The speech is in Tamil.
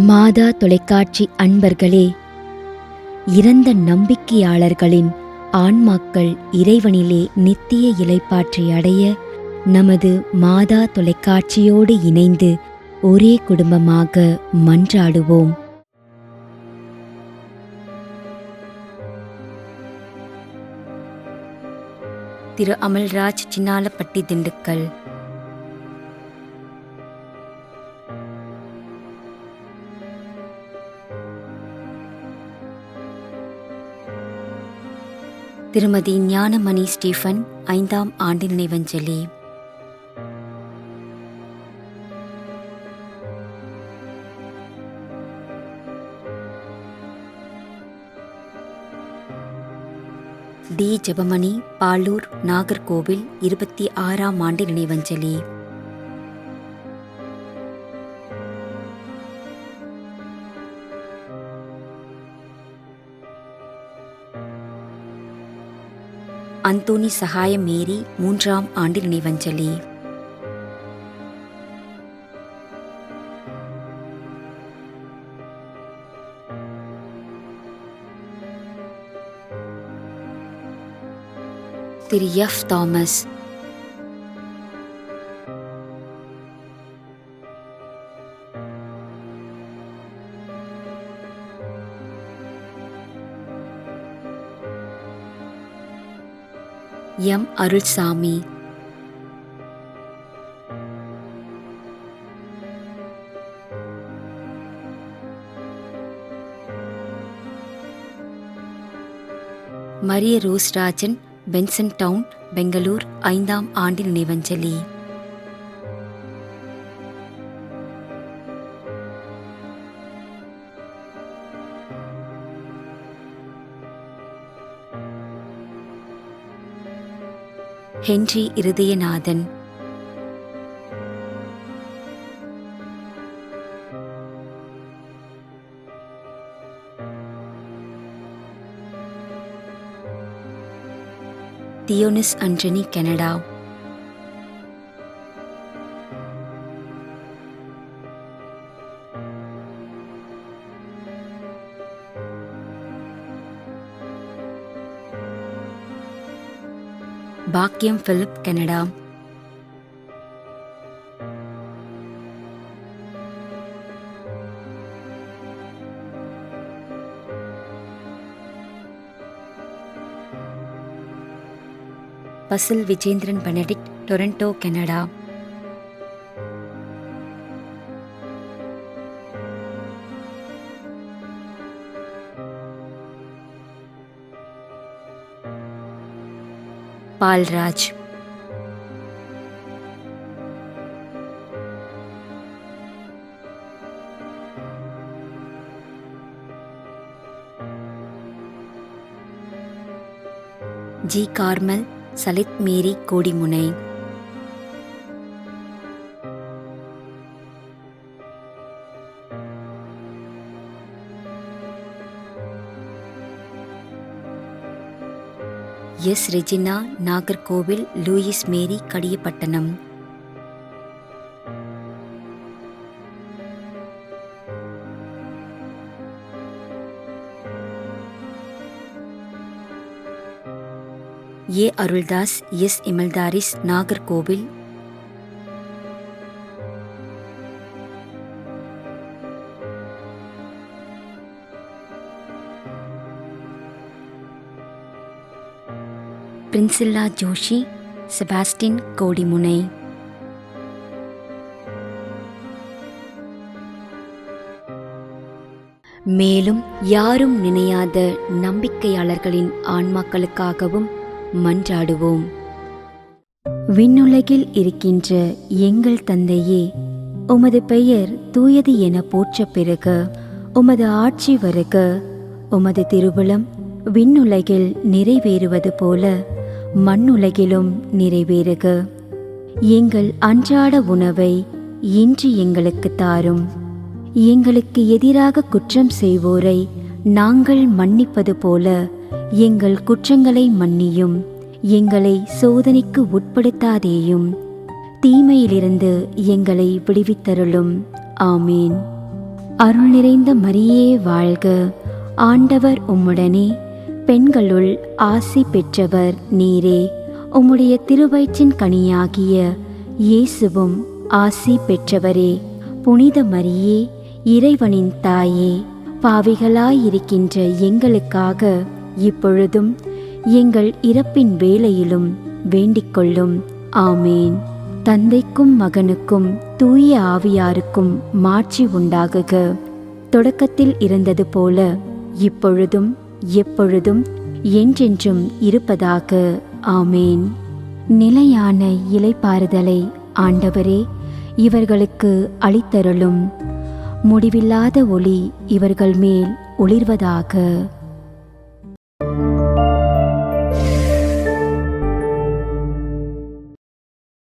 மாதா தொலைக்காட்சி அன்பர்களே, இறந்த நம்பிக்கையாளர்களின் ஆன்மாக்கள் இறைவனிலே நித்திய இளைப்பாற்றி அடைய நமது மாதா தொலைக்காட்சியோடு இணைந்து ஒரே குடும்பமாக மன்றாடுவோம். திரு அமல்ராஜ், சின்னாலப்பட்டி, திண்டுக்கல். திருமதி ஞானமணி ஸ்டீஃபன், 5ஆம் ஆண்டு நினைவஞ்சலி. டி. ஜெபமணி, பாலூர், நாகர்கோவில், 26ஆம் ஆண்டு நினைவஞ்சலி. அந்தோணி சகாயம் மேரி, 3ஆம் ஆண்டு நினைவஞ்சலி. Thiru F. Thomas. M. Arulsamy. Maria Rosrajan, Benson town, Bangalore, 5ஆம் ஆண்டு நினைவஞ்சலி. Henry Irudhayanathan. Dionis Antony, Canada. Bakkiyam Philip, Canada. Basil Vijendran Benedict, Toronto, Canada. Paulraj. G. Carmel, Salith Mary, Kodimunai. S. Regina, Nagercoil, Louis Mary, Kadiyapattanam. A. Aruldas, S. Imaldaris, Nagercoil. Priscilla Joshi, Sebastian, Kodimunai. மேலும் யாரும் நினையாத நம்பிக்கையாளர்களின் ஆன்மாக்களுக்காகவும் மன்றாடுவோம். விண்ணுலகில் இருக்கின்ற எங்கள் தந்தையே, உமது பெயர் தூயது என போற்ற பெறுக. உமது ஆட்சி வருக. உமது திருவுளம் விண்ணுலகில் நிறைவேறுவது போல மண்ணுலகிலும் நிறைவேறுக. எங்கள் அன்றாட உணவை இன்று எங்களுக்கு தாரும். எங்களுக்கு எதிராக குற்றம் செய்வோரை நாங்கள் மன்னிப்பது போல எங்கள் குற்றங்களை மன்னியும். எங்களை சோதனைக்கு உட்படுத்தாதேயும், தீமையிலிருந்து எங்களை விடுவித்தருளும். ஆமீன். அருள் நிறைந்த மரியே வாழ்க, ஆண்டவர் உம்முடனே, பெண்களுள் ஆசி பெற்றவர் நீரே. உம்முடைய திருவயிற்றின் கனியாகிய இயேசுவும் ஆசி பெற்றவரே. புனித மரியே, இறைவனின் தாயே, பாவிகளாயிருக்கின்ற எங்களுக்காக இப்பொழுதும் எங்கள் இறப்பின் வேளையிலும் வேண்டிக்கொள்ளும். ஆமேன். தந்தைக்கும் மகனுக்கும் தூய ஆவியாருக்கும் மாட்சி உண்டாகுக. தொடக்கத்தில் இருந்தது போல இப்பொழுதும் எப்பொழுதும் என்றென்றும் இருப்பதாக. ஆமேன். நிலையான இளைப்பாறுதலை ஆண்டவரே இவர்களுக்கு அளித்தருளும். முடிவில்லாத ஒளி இவர்கள் மேல் ஒளிர்வதாக.